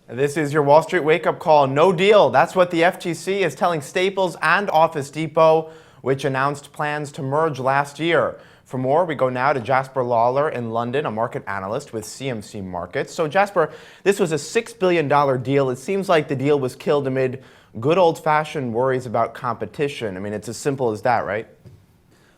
This is your Wall Street wake-up call. No deal. That's what the FTC is telling Staples and Office Depot, which announced plans to merge last year. For more, we go now to Jasper Lawler in London, a market analyst with CMC Markets. So Jasper, this was a $6 billion deal. It seems like the deal was killed amid good old-fashioned worries about competition. I mean, it's as simple as that, right?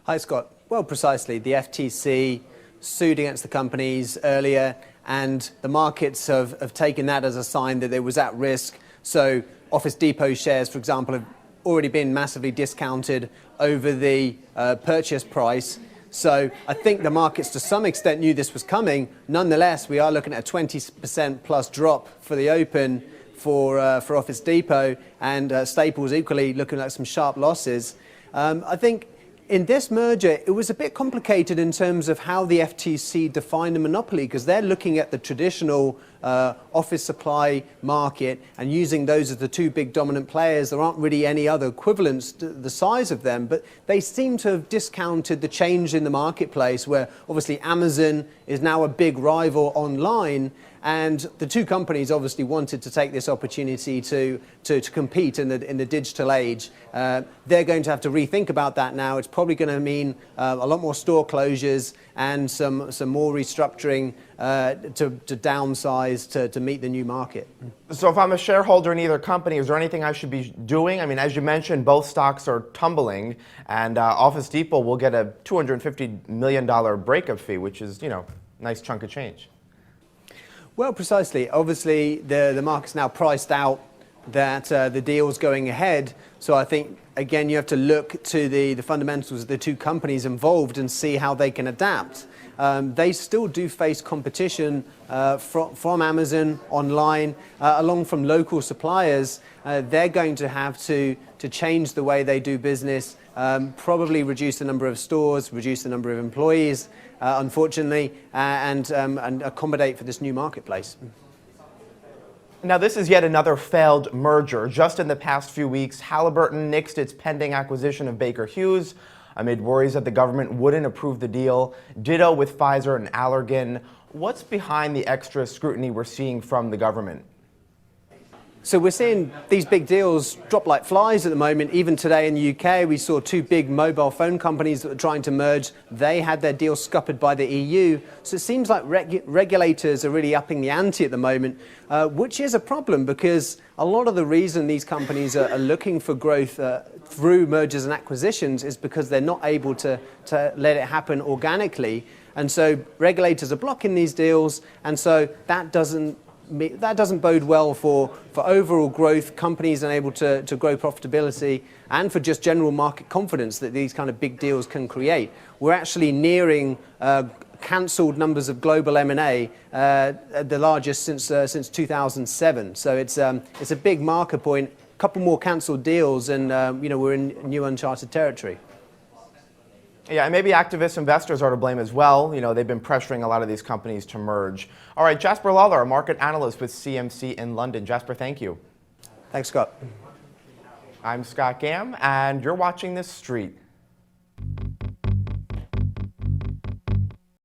Hi, Scott. Well, precisely. The FTC sued against the companies earlier, and the markets have taken that as a sign that it was at risk. So Office Depot shares, for example, have already been massively discounted over the purchase price. So I think the markets to some extent knew this was coming. Nonetheless, we are looking at a 20% plus drop for the open for Office Depot, and Staples equally looking at some sharp losses. I think in this merger, it was a bit complicated in terms of how the FTC defined a monopoly, because they're looking at the traditional office supply market and using those as the two big dominant players. There aren't really any other equivalents to the size of them, but they seem to have discounted the change in the marketplace, where obviously Amazon is now a big rival online, and the two companies obviously wanted to take this opportunity to compete in the digital age. They're going to have to rethink about that now. It's probably going to mean a lot more store closures and some more restructuring to downsize to meet the new market. So if I'm a shareholder in either company, is there anything I should be doing? I mean, as you mentioned, both stocks are tumbling, and Office Depot will get a $250 million breakup fee, which is, you know, a nice chunk of change. Well, precisely. Obviously, the market's now priced out that the deal's going ahead. So I think, again, you have to look to the fundamentals of the two companies involved and see how they can adapt. They still do face competition from Amazon online, along from local suppliers. They're going to have to change the way they do business, probably reduce the number of stores, reduce the number of employees, unfortunately, and accommodate for this new marketplace. Now, this is yet another failed merger. Just in the past few weeks, Halliburton nixed its pending acquisition of Baker Hughes amid worries that the government wouldn't approve the deal. Ditto with Pfizer and Allergan. What's behind the extra scrutiny we're seeing from the government? So we're seeing these big deals drop like flies at the moment. Even today in the UK, we saw two big mobile phone companies that were trying to merge. They had their deals scuppered by the EU. So it seems like regulators are really upping the ante at the moment, which is a problem, because a lot of the reason these companies are looking for growth through mergers and acquisitions is because they're not able to let it happen organically. And so regulators are blocking these deals, and so that doesn't bode well for overall growth, companies unable to grow profitability, and for just general market confidence that these kind of big deals can create. We're actually nearing cancelled numbers of global M&A, the largest since 2007. So it's a big marker point. A couple more cancelled deals, and we're in new uncharted territory. Yeah, and maybe activist investors are to blame as well. You know, they've been pressuring a lot of these companies to merge. All right, Jasper Lawler, a market analyst with CMC in London. Jasper, thank you. Thanks, Scott. I'm Scott Gamm, and you're watching This Street.